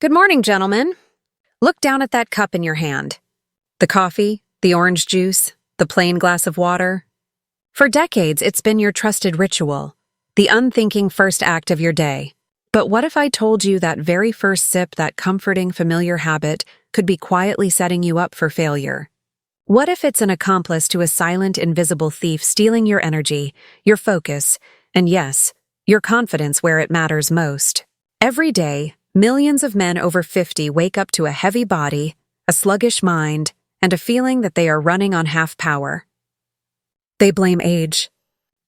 Good morning, gentlemen. Look down at that cup in your hand. The coffee, the orange juice, the plain glass of water. For decades, it's been your trusted ritual, the unthinking first act of your day. But what if I told you that very first sip, that comforting, familiar habit, could be quietly setting you up for failure? What if it's an accomplice to a silent, invisible thief stealing your energy, your focus, and yes, your confidence where it matters most? Every day, millions of men over 50 wake up to a heavy body, a sluggish mind, and a feeling that they are running on half power. They blame age.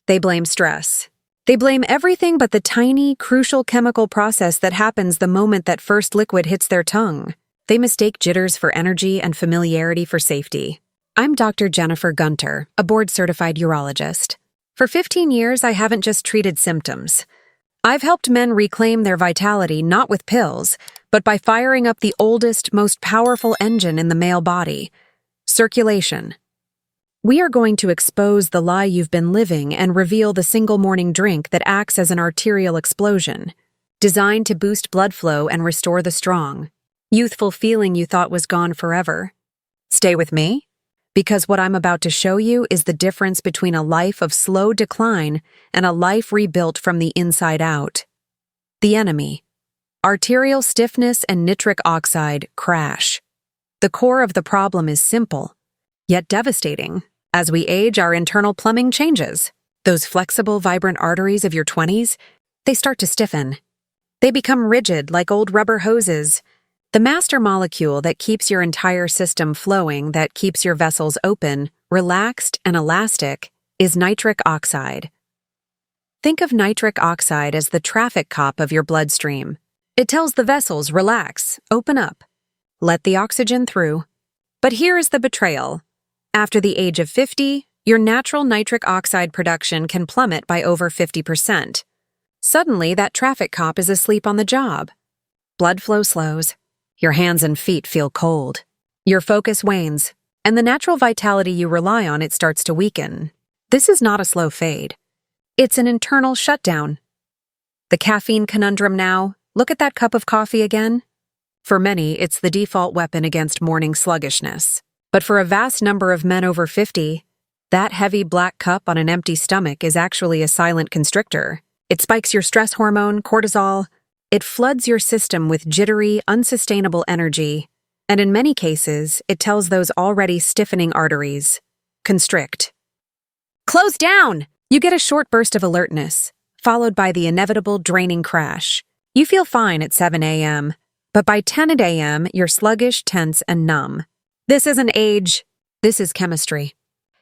They blame stress. They blame everything but the tiny, crucial chemical process that happens the moment that first liquid hits their tongue. They mistake jitters for energy and familiarity for safety. I'm Dr. Jennifer Gunter, a board-certified urologist. For 15 years, I haven't just treated symptoms. I've helped men reclaim their vitality not with pills, but by firing up the oldest, most powerful engine in the male body: circulation. We are going to expose the lie you've been living and reveal the single morning drink that acts as an arterial explosion, designed to boost blood flow and restore the strong, youthful feeling you thought was gone forever. Stay with me, because what I'm about to show you is the difference between a life of slow decline and a life rebuilt from the inside out. The enemy: arterial stiffness and nitric oxide crash. The core of the problem is simple, yet devastating. As we age, our internal plumbing changes. Those flexible, vibrant arteries of your 20s, they start to stiffen. They become rigid like old rubber hoses. The master molecule that keeps your entire system flowing, that keeps your vessels open, relaxed, and elastic, is nitric oxide. Think of nitric oxide as the traffic cop of your bloodstream. It tells the vessels, relax, open up, let the oxygen through. But here is the betrayal. After the age of 50, your natural nitric oxide production can plummet by over 50%. Suddenly, that traffic cop is asleep on the job. Blood flow slows. Your hands and feet feel cold. Your focus wanes, and the natural vitality you rely on, it starts to weaken. This is not a slow fade. It's an internal shutdown. The caffeine conundrum now: look at that cup of coffee again. For many, it's the default weapon against morning sluggishness. But for a vast number of men over 50, that heavy black cup on an empty stomach is actually a silent constrictor. It spikes your stress hormone, cortisol. It floods your system with jittery, unsustainable energy. And in many cases, it tells those already stiffening arteries: constrict. Close down! You get a short burst of alertness, followed by the inevitable draining crash. You feel fine at 7 a.m., but by 10 a.m., you're sluggish, tense, and numb. This isn't age, this is chemistry.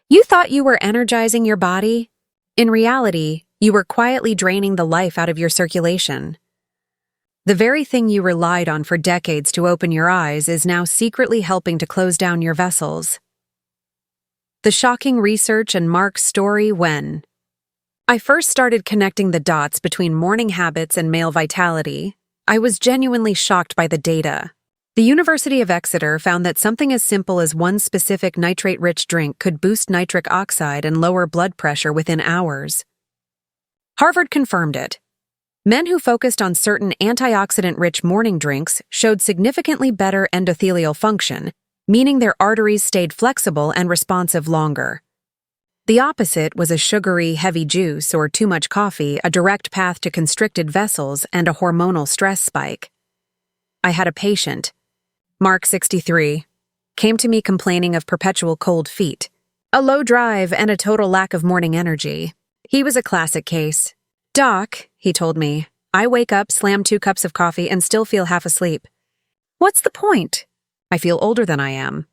You thought you were energizing your body. In reality, you were quietly draining the life out of your circulation. The very thing you relied on for decades to open your eyes is now secretly helping to close down your vessels. The shocking research and Mark's story: when I first started connecting the dots between morning habits and male vitality, I was genuinely shocked by the data. The University of Exeter found that something as simple as one specific nitrate-rich drink could boost nitric oxide and lower blood pressure within hours. Harvard confirmed it. Men who focused on certain antioxidant-rich morning drinks showed significantly better endothelial function, meaning their arteries stayed flexible and responsive longer. The opposite was a sugary, heavy juice or too much coffee, a direct path to constricted vessels and a hormonal stress spike. I had a patient, Mark, 63, came to me complaining of perpetual cold feet, a low drive, and a total lack of morning energy. He was a classic case. "Doc," he told me, "I wake up, slam 2 cups of coffee, and still feel half asleep. What's the point? I feel older than I am."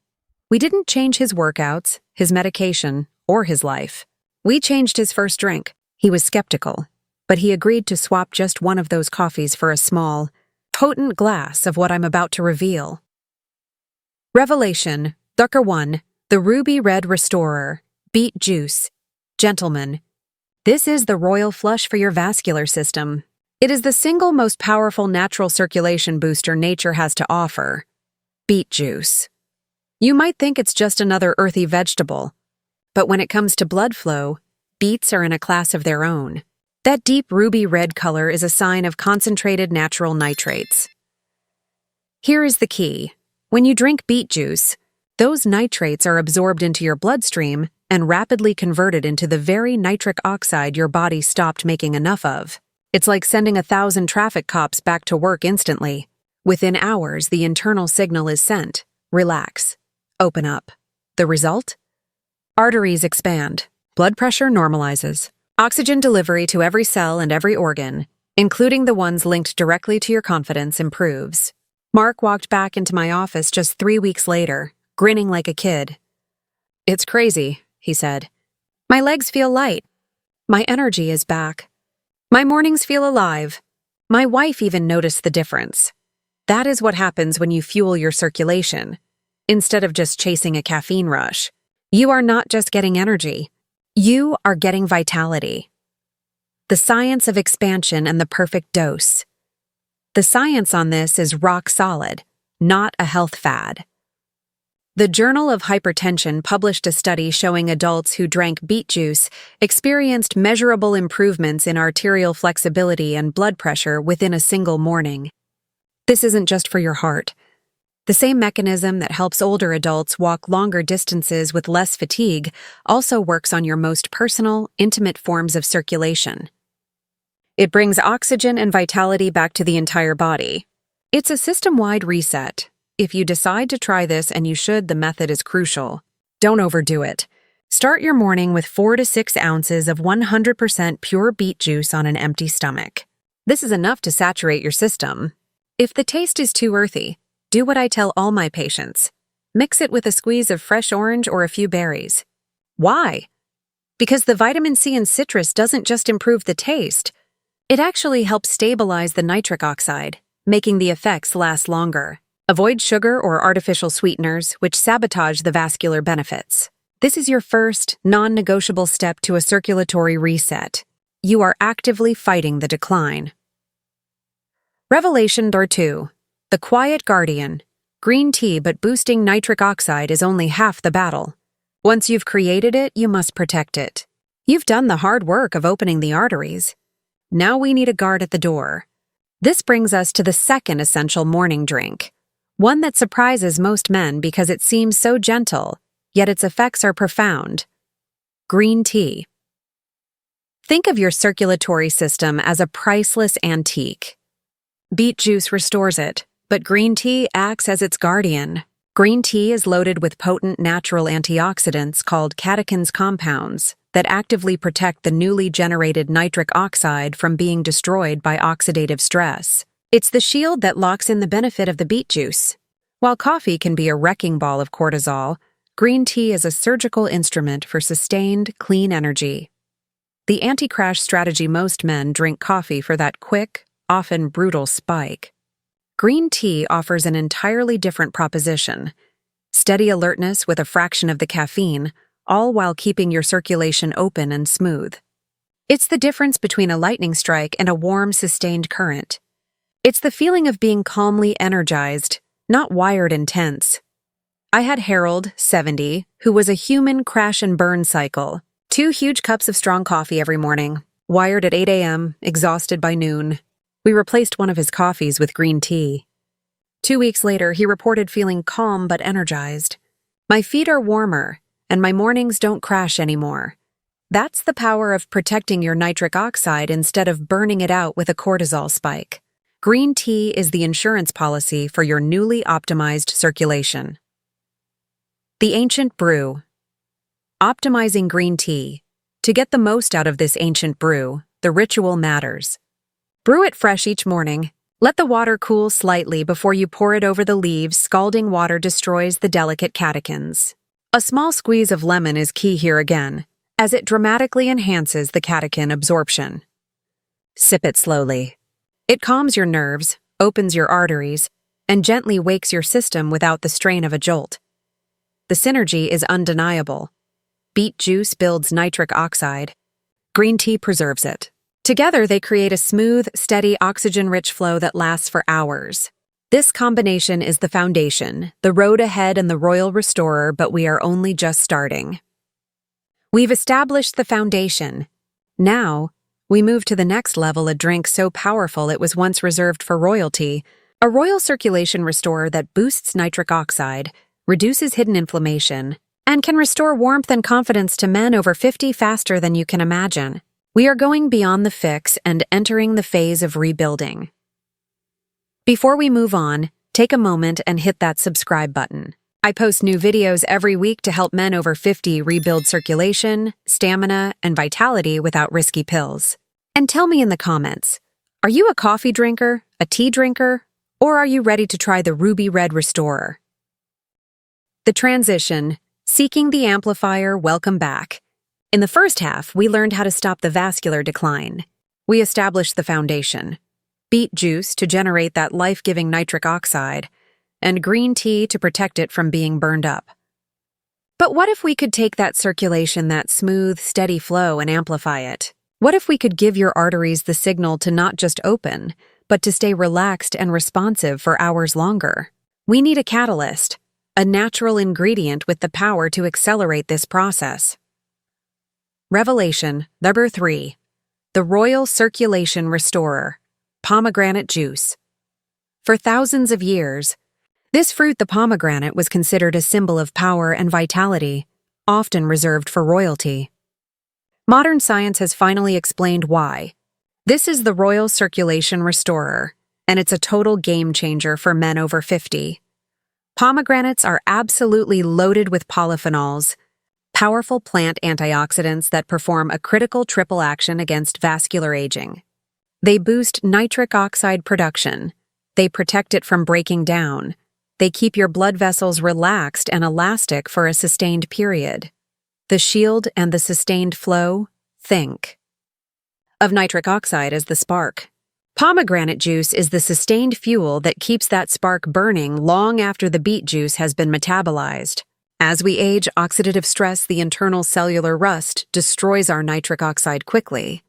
We didn't change his workouts, his medication, or his life. We changed his first drink. He was skeptical, but he agreed to swap just one of those coffees for a small, potent glass of what I'm about to reveal. Revelation, Thucker 1, the Ruby Red Restorer, Beet Juice. Gentlemen, this is the royal flush for your vascular system. It is the single most powerful natural circulation booster nature has to offer. Beet juice. You might think it's just another earthy vegetable, but when it comes to blood flow, beets are in a class of their own. That deep ruby red color is a sign of concentrated natural nitrates. Here is the key. When you drink beet juice, those nitrates are absorbed into your bloodstream and rapidly converted into the very nitric oxide your body stopped making enough of. It's like sending 1,000 traffic cops back to work instantly. Within hours, the internal signal is sent. Relax. Open up. The result? Arteries expand. Blood pressure normalizes. Oxygen delivery to every cell and every organ, including the ones linked directly to your confidence, improves. Mark walked back into my office just 3 weeks later, grinning like a kid. "It's crazy," he said. "My legs feel light. My energy is back. My mornings feel alive. My wife even noticed the difference." That is what happens when you fuel your circulation. Instead of just chasing a caffeine rush, you are not just getting energy. You are getting vitality. The science of expansion and the perfect dose. The science on this is rock solid, not a health fad. The Journal of Hypertension published a study showing adults who drank beet juice experienced measurable improvements in arterial flexibility and blood pressure within a single morning. This isn't just for your heart. The same mechanism that helps older adults walk longer distances with less fatigue also works on your most personal, intimate forms of circulation. It brings oxygen and vitality back to the entire body. It's a system-wide reset. If you decide to try this, and you should, the method is crucial. Don't overdo it. Start your morning with 4 to 6 ounces of 100% pure beet juice on an empty stomach. This is enough to saturate your system. If the taste is too earthy, do what I tell all my patients. Mix it with a squeeze of fresh orange or a few berries. Why? Because the vitamin C in citrus doesn't just improve the taste. It actually helps stabilize the nitric oxide, making the effects last longer. Avoid sugar or artificial sweeteners, which sabotage the vascular benefits. This is your first, non-negotiable step to a circulatory reset. You are actively fighting the decline. Revelation Door 2. The Quiet Guardian. Green tea but boosting nitric oxide is only half the battle. Once you've created it, you must protect it. You've done the hard work of opening the arteries. Now we need a guard at the door. This brings us to the second essential morning drink. One that surprises most men because it seems so gentle, yet its effects are profound. Green tea. Think of your circulatory system as a priceless antique. Beet juice restores it, but green tea acts as its guardian. Green tea is loaded with potent natural antioxidants called catechins compounds that actively protect the newly generated nitric oxide from being destroyed by oxidative stress. It's the shield that locks in the benefit of the beet juice. While coffee can be a wrecking ball of cortisol, green tea is a surgical instrument for sustained, clean energy. The anti-crash strategy: most men drink coffee for that quick, often brutal spike. Green tea offers an entirely different proposition. Steady alertness with a fraction of the caffeine, all while keeping your circulation open and smooth. It's the difference between a lightning strike and a warm, sustained current. It's the feeling of being calmly energized, not wired and tense. I had Harold, 70, who was a human crash and burn cycle. 2 huge cups of strong coffee every morning, wired at 8 a.m., exhausted by noon. We replaced one of his coffees with green tea. 2 weeks later, he reported feeling calm but energized. "My feet are warmer, and my mornings don't crash anymore." That's the power of protecting your nitric oxide instead of burning it out with a cortisol spike. Green tea is the insurance policy for your newly optimized circulation. The Ancient Brew. Optimizing green tea. To get the most out of this ancient brew, the ritual matters. Brew it fresh each morning. Let the water cool slightly before you pour it over the leaves. Scalding water destroys the delicate catechins. A small squeeze of lemon is key here again, as it dramatically enhances the catechin absorption. Sip it slowly. It calms your nerves, opens your arteries, and gently wakes your system without the strain of a jolt. The synergy is undeniable. Beet juice builds nitric oxide. Green tea preserves it. Together, they create a smooth, steady, oxygen-rich flow that lasts for hours. This combination is the foundation, the road ahead and the royal restorer, but we are only just starting. We've established the foundation. Now, we move to the next level, a drink so powerful it was once reserved for royalty, a royal circulation restorer that boosts nitric oxide, reduces hidden inflammation, and can restore warmth and confidence to men over 50 faster than you can imagine. We are going beyond the fix and entering the phase of rebuilding. Before we move on, take a moment and hit that subscribe button. I post new videos every week to help men over 50 rebuild circulation, stamina, and vitality without risky pills. And tell me in the comments, are you a coffee drinker, a tea drinker, or are you ready to try the Ruby Red Restorer? The transition, seeking the amplifier, welcome back. In the first half, we learned how to stop the vascular decline. We established the foundation. Beet juice to generate that life-giving nitric oxide, and green tea to protect it from being burned up. But what if we could take that circulation, that smooth, steady flow, and amplify it? What if we could give your arteries the signal to not just open, but to stay relaxed and responsive for hours longer? We need a catalyst, a natural ingredient with the power to accelerate this process. Revelation number 3. The Royal Circulation Restorer, pomegranate juice. For thousands of years, this fruit, the pomegranate, was considered a symbol of power and vitality, often reserved for royalty. Modern science has finally explained why. This is the Royal Circulation Restorer, and it's a total game changer for men over 50. Pomegranates are absolutely loaded with polyphenols, powerful plant antioxidants that perform a critical triple action against vascular aging. They boost nitric oxide production. They protect it from breaking down. They keep your blood vessels relaxed and elastic for a sustained period. The shield and the sustained flow, think of nitric oxide as the spark. Pomegranate juice is the sustained fuel that keeps that spark burning long after the beet juice has been metabolized. As we age, oxidative stress, the internal cellular rust, destroys our nitric oxide quickly.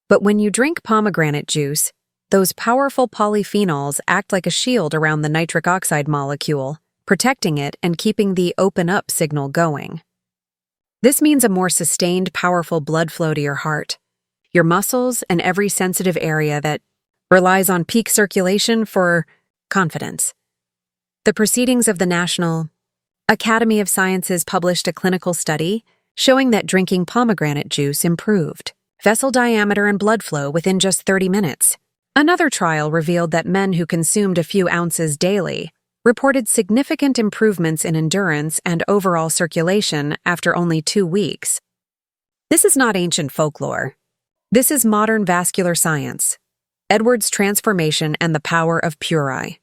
But when you drink pomegranate juice, those powerful polyphenols act like a shield around the nitric oxide molecule, protecting it and keeping the open up signal going. This means a more sustained, powerful blood flow to your heart, your muscles, and every sensitive area that relies on peak circulation for confidence. The Proceedings of the National Academy of Sciences published a clinical study showing that drinking pomegranate juice improved vessel diameter and blood flow within just 30 minutes. Another trial revealed that men who consumed a few ounces daily reported significant improvements in endurance and overall circulation after only 2 weeks. This is not ancient folklore. This is modern vascular science, Edward's transformation and the power of Puri.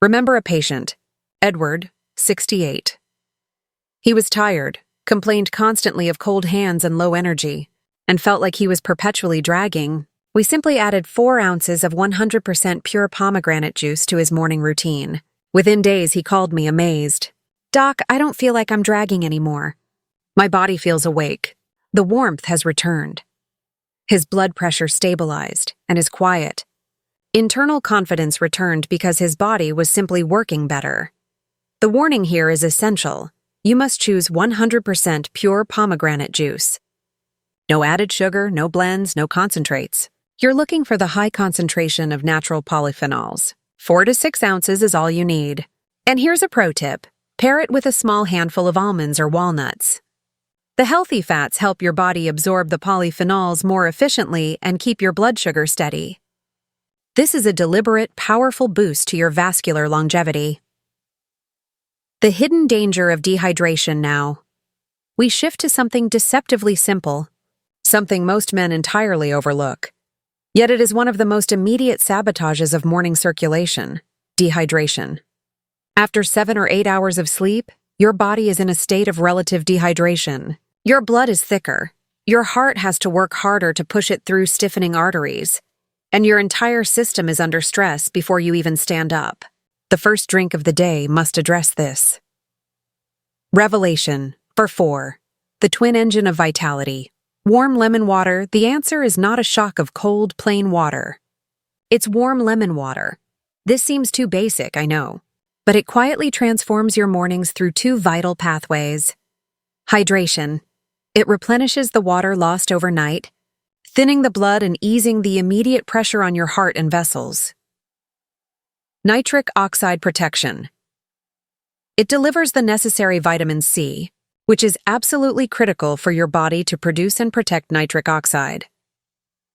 Remember a patient, Edward, 68. He was tired, complained constantly of cold hands and low energy, and felt like he was perpetually dragging. We simply added 4 ounces of 100% pure pomegranate juice to his morning routine. Within days, he called me amazed. "Doc, I don't feel like I'm dragging anymore. My body feels awake. The warmth has returned." His blood pressure stabilized and is quiet. Internal confidence returned because his body was simply working better. The warning here is essential. You must choose 100% pure pomegranate juice. No added sugar, no blends, no concentrates. You're looking for the high concentration of natural polyphenols. 4 to 6 ounces is all you need. And here's a pro tip. Pair it with a small handful of almonds or walnuts. The healthy fats help your body absorb the polyphenols more efficiently and keep your blood sugar steady. This is a deliberate, powerful boost to your vascular longevity. The hidden danger of dehydration now. We shift to something deceptively simple, something most men entirely overlook. Yet it is one of the most immediate sabotages of morning circulation, dehydration. After 7 or 8 hours of sleep, your body is in a state of relative dehydration. Your blood is thicker. Your heart has to work harder to push it through stiffening arteries, and your entire system is under stress before you even stand up. The first drink of the day must address this. Revelation for 4. The twin engine of vitality. Warm lemon water, the answer is not a shock of cold, plain water. It's warm lemon water. This seems too basic, I know, but it quietly transforms your mornings through 2 vital pathways. Hydration. It replenishes the water lost overnight, thinning the blood and easing the immediate pressure on your heart and vessels. Nitric Oxide Protection. It delivers the necessary vitamin C, which is absolutely critical for your body to produce and protect nitric oxide.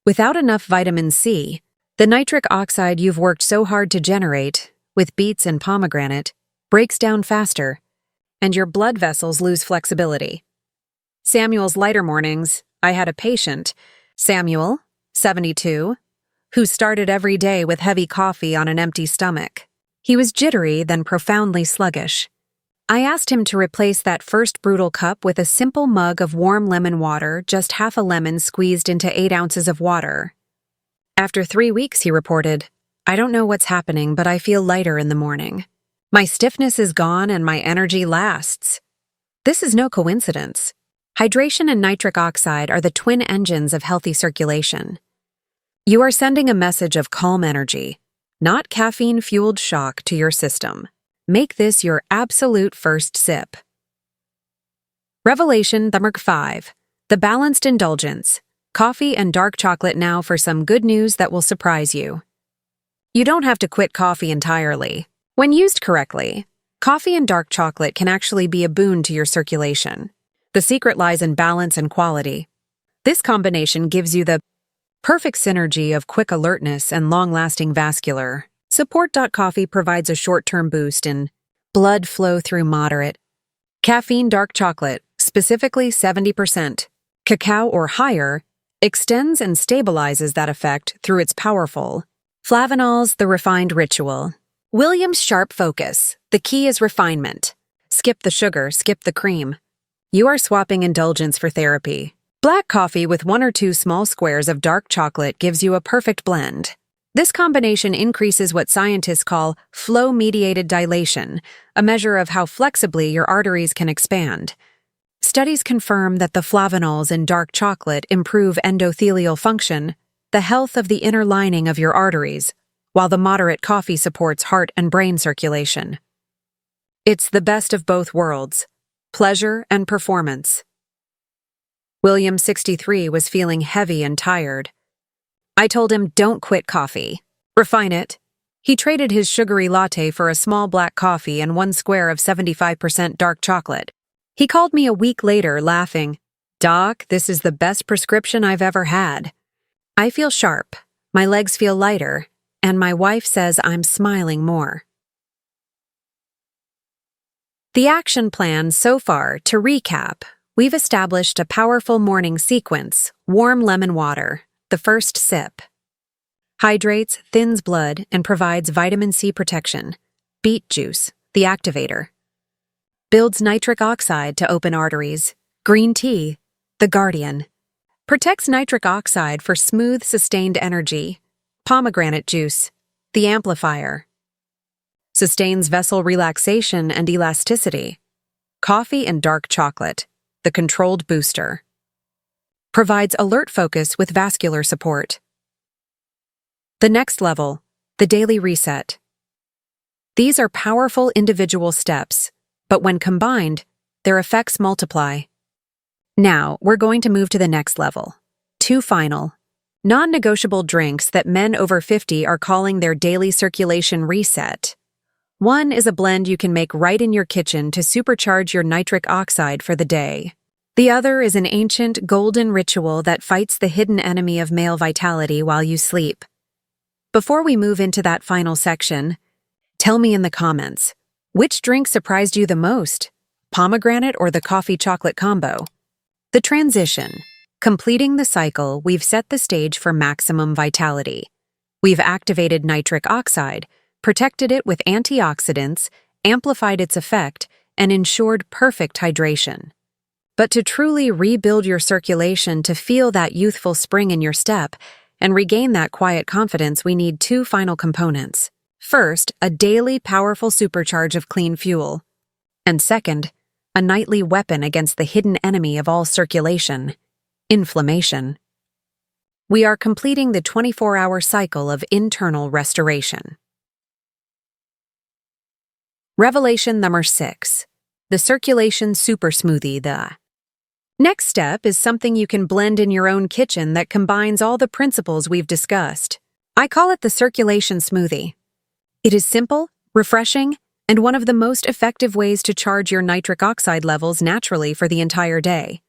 Without enough vitamin C, the nitric oxide you've worked so hard to generate, with beets and pomegranate, breaks down faster, and your blood vessels lose flexibility. Samuel's lighter mornings, I had a patient, Samuel, 72, who started every day with heavy coffee on an empty stomach. He was jittery, then profoundly sluggish. I asked him to replace that first brutal cup with a simple mug of warm lemon water, just half a lemon squeezed into 8 ounces of water. After 3 weeks, he reported, "I don't know what's happening, but I feel lighter in the morning. My stiffness is gone and my energy lasts." This is no coincidence. Hydration and nitric oxide are the twin engines of healthy circulation. You are sending a message of calm energy, not caffeine-fueled shock, to your system. Make this your absolute first sip. Revelation number 5. The Balanced Indulgence. Coffee and dark chocolate now for some good news that will surprise you. You don't have to quit coffee entirely. When used correctly, coffee and dark chocolate can actually be a boon to your circulation. The secret lies in balance and quality. This combination gives you the perfect synergy of quick alertness and long-lasting vascular support. Coffee provides a short-term boost in blood flow through moderate caffeine. Dark chocolate, specifically 70% cacao or higher, extends and stabilizes that effect through its powerful flavanols. The refined ritual. William's sharp focus. The key is refinement. Skip the sugar, skip the cream. You are swapping indulgence for therapy. Black coffee with 1 or 2 small squares of dark chocolate gives you a perfect blend. This combination increases what scientists call flow-mediated dilation, a measure of how flexibly your arteries can expand. Studies confirm that the flavanols in dark chocolate improve endothelial function, the health of the inner lining of your arteries, while the moderate coffee supports heart and brain circulation. It's the best of both worlds, pleasure and performance. William, 63, was feeling heavy and tired. I told him, don't quit coffee. Refine it. He traded his sugary latte for a small black coffee and 1 square of 75% dark chocolate. He called me a week later, laughing, "Doc, this is the best prescription I've ever had. I feel sharp, my legs feel lighter, and my wife says I'm smiling more." The action plan so far. To recap, we've established a powerful morning sequence: warm lemon water, the first sip. Hydrates, thins blood, and provides vitamin C protection. Beet juice, the activator. Builds nitric oxide to open arteries. Green tea, the guardian. Protects nitric oxide for smooth, sustained energy. Pomegranate juice, the amplifier. Sustains vessel relaxation and elasticity. Coffee and dark chocolate, the controlled booster. Provides alert focus with vascular support. The next level, the daily reset. These are powerful individual steps, but when combined, their effects multiply. Now, we're going to move to the next level. 2 final, non-negotiable drinks that men over 50 are calling their daily circulation reset. 1 is a blend you can make right in your kitchen to supercharge your nitric oxide for the day. The other is an ancient, golden ritual that fights the hidden enemy of male vitality while you sleep. Before we move into that final section, tell me in the comments, which drink surprised you the most? Pomegranate or the coffee-chocolate combo? The transition. Completing the cycle, we've set the stage for maximum vitality. We've activated nitric oxide, protected it with antioxidants, amplified its effect, and ensured perfect hydration. But to truly rebuild your circulation, to feel that youthful spring in your step, and regain that quiet confidence, we need 2 final components. First, a daily powerful supercharge of clean fuel. And second, a nightly weapon against the hidden enemy of all circulation, inflammation. We are completing the 24-hour cycle of internal restoration. Revelation number 6. The circulation super smoothie. The next step is something you can blend in your own kitchen that combines all the principles we've discussed. I call it the circulation smoothie. It is simple, refreshing, and one of the most effective ways to charge your nitric oxide levels naturally for the entire day.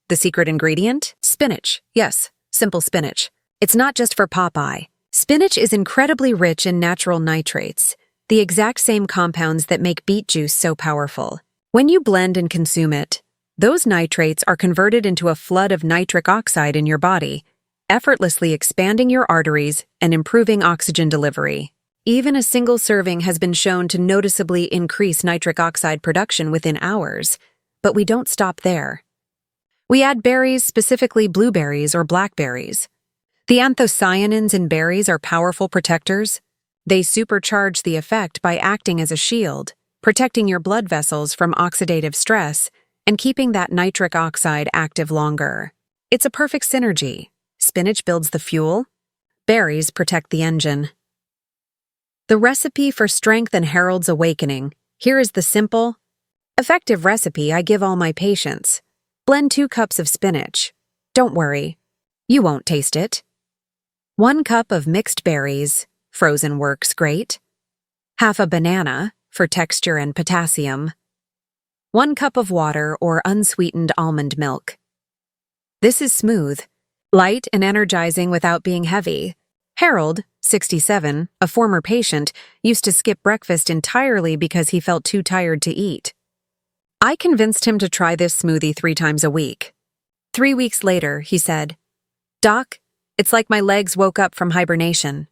The secret ingredient? Spinach. Yes, simple spinach. It's not just for Popeye. Spinach is incredibly rich in natural nitrates, the exact same compounds that make beet juice so powerful. When you blend and consume it, those nitrates are converted into a flood of nitric oxide in your body, effortlessly expanding your arteries and improving oxygen delivery. Even a single serving has been shown to noticeably increase nitric oxide production within hours, but we don't stop there. We add berries, specifically blueberries or blackberries. The anthocyanins in berries are powerful protectors. They supercharge the effect by acting as a shield, protecting your blood vessels from oxidative stress and keeping that nitric oxide active longer. It's a perfect synergy. Spinach builds the fuel. Berries protect the engine. The recipe for strength and Harold's awakening. Here is the simple, effective recipe I give all my patients. Blend 2 cups of spinach. Don't worry, you won't taste it. 1 cup of mixed berries, frozen works great. Half a banana, for texture and potassium. 1 cup of water or unsweetened almond milk. This is smooth, light and energizing without being heavy. Harold, 67, a former patient, used to skip breakfast entirely because he felt too tired to eat. I convinced him to try this smoothie 3 times a week. 3 weeks later, he said, "Doc, it's like my legs woke up from hibernation."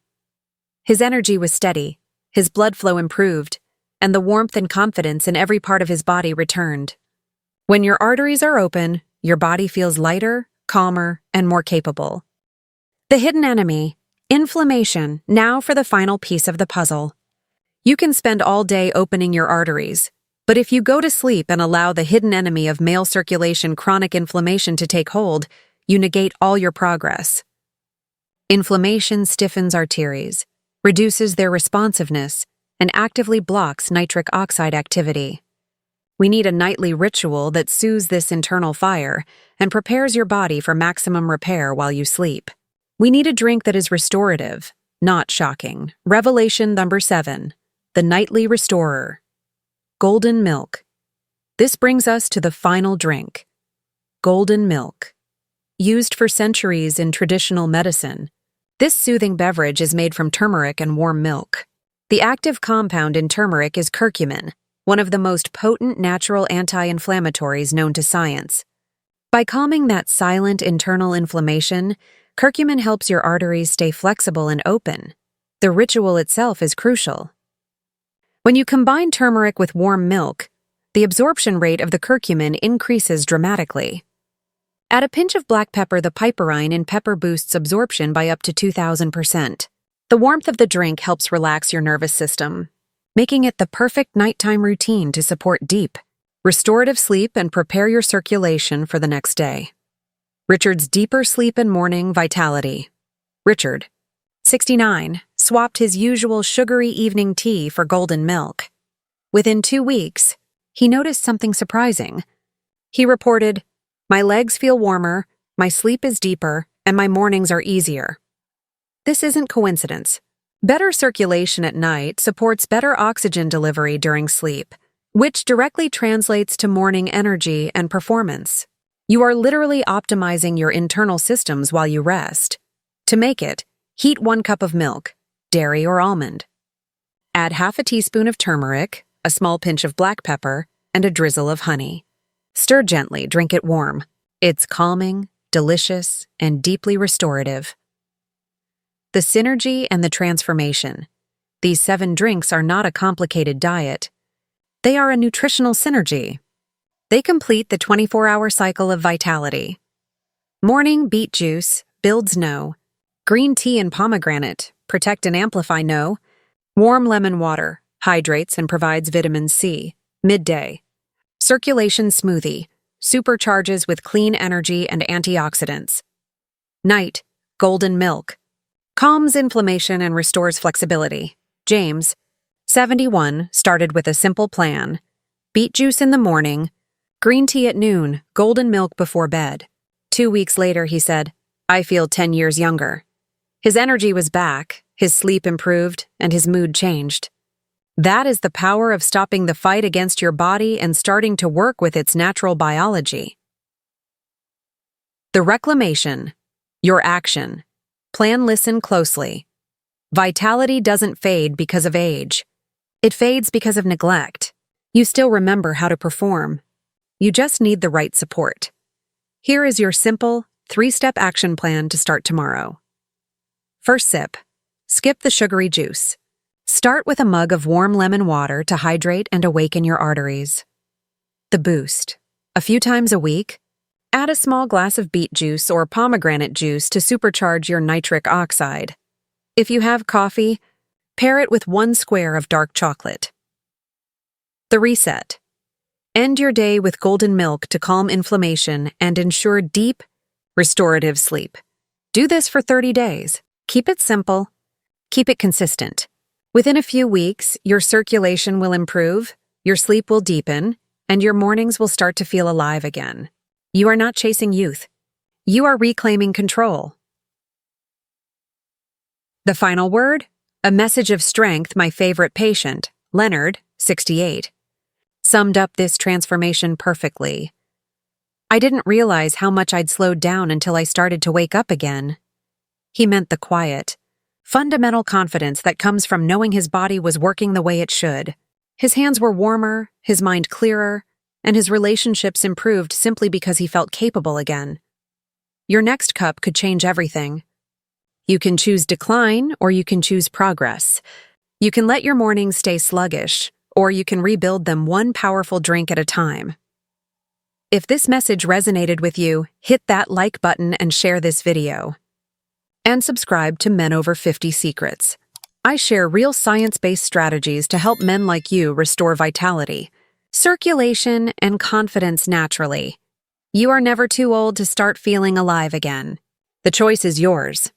His energy was steady, his blood flow improved, and the warmth and confidence in every part of his body returned. When your arteries are open, your body feels lighter, calmer, and more capable. The hidden enemy, inflammation, now for the final piece of the puzzle. You can spend all day opening your arteries, but if you go to sleep and allow the hidden enemy of male circulation chronic inflammation to take hold, you negate all your progress. Inflammation stiffens arteries, reduces their responsiveness, and actively blocks nitric oxide activity. We need a nightly ritual that soothes this internal fire and prepares your body for maximum repair while you sleep. We need a drink that is restorative, not shocking. Revelation number 7, the nightly restorer. Golden milk. This brings us to the final drink. Golden milk. Used for centuries in traditional medicine, this soothing beverage is made from turmeric and warm milk. The active compound in turmeric is curcumin, one of the most potent natural anti-inflammatories known to science. By calming that silent internal inflammation, curcumin helps your arteries stay flexible and open. The ritual itself is crucial. When you combine turmeric with warm milk, the absorption rate of the curcumin increases dramatically. Add a pinch of black pepper. The piperine in pepper boosts absorption by up to 2,000%. The warmth of the drink helps relax your nervous system, making it the perfect nighttime routine to support deep, restorative sleep and prepare your circulation for the next day. Richard's deeper sleep and morning vitality. Richard, 69, swapped his usual sugary evening tea for golden milk. Within 2 weeks, he noticed something surprising. He reported, "My legs feel warmer, my sleep is deeper, and my mornings are easier." This isn't coincidence. Better circulation at night supports better oxygen delivery during sleep, which directly translates to morning energy and performance. You are literally optimizing your internal systems while you rest. To make it, heat 1 cup of milk, dairy or almond. Add half a teaspoon of turmeric, a small pinch of black pepper, and a drizzle of honey. Stir gently, drink it warm. It's calming, delicious, and deeply restorative. The synergy and the transformation. These 7 drinks are not a complicated diet. They are a nutritional synergy. They complete the 24-hour cycle of vitality. Morning beet juice builds no. Green tea and pomegranate protect and amplify no. Warm lemon water hydrates and provides vitamin C. Midday. Circulation smoothie supercharges with clean energy and antioxidants. Night. Golden milk calms inflammation and restores flexibility. James, 71, started with a simple plan. Beet juice in the morning, green tea at noon, golden milk before bed. 2 weeks later, he said, "I feel 10 years younger." His energy was back, his sleep improved, and his mood changed. That is the power of stopping the fight against your body and starting to work with its natural biology. The reclamation. Your action. Plan, listen closely. Vitality doesn't fade because of age. It fades because of neglect. You still remember how to perform. You just need the right support. Here is your simple, 3-step action plan to start tomorrow. First sip. Skip the sugary juice. Start with a mug of warm lemon water to hydrate and awaken your arteries. The boost. A few times a week, add a small glass of beet juice or pomegranate juice to supercharge your nitric oxide. If you have coffee, pair it with 1 square of dark chocolate. The reset. End your day with golden milk to calm inflammation and ensure deep, restorative sleep. Do this for 30 days. Keep it simple. Keep it consistent. Within a few weeks, your circulation will improve, your sleep will deepen, and your mornings will start to feel alive again. You are not chasing youth. You are reclaiming control. The final word? A message of strength my favorite patient, Leonard, 68, summed up this transformation perfectly. I didn't realize how much I'd slowed down until I started to wake up again. He meant the quiet, fundamental confidence that comes from knowing his body was working the way it should. His hands were warmer, his mind clearer, and his relationships improved simply because he felt capable again. Your next cup could change everything. You can choose decline or you can choose progress. You can let your mornings stay sluggish, or you can rebuild them one powerful drink at a time. If this message resonated with you, hit that like button and share this video. And subscribe to Men Over 50 Secrets. I share real science-based strategies to help men like you restore vitality, circulation, and confidence naturally. You are never too old to start feeling alive again. The choice is yours.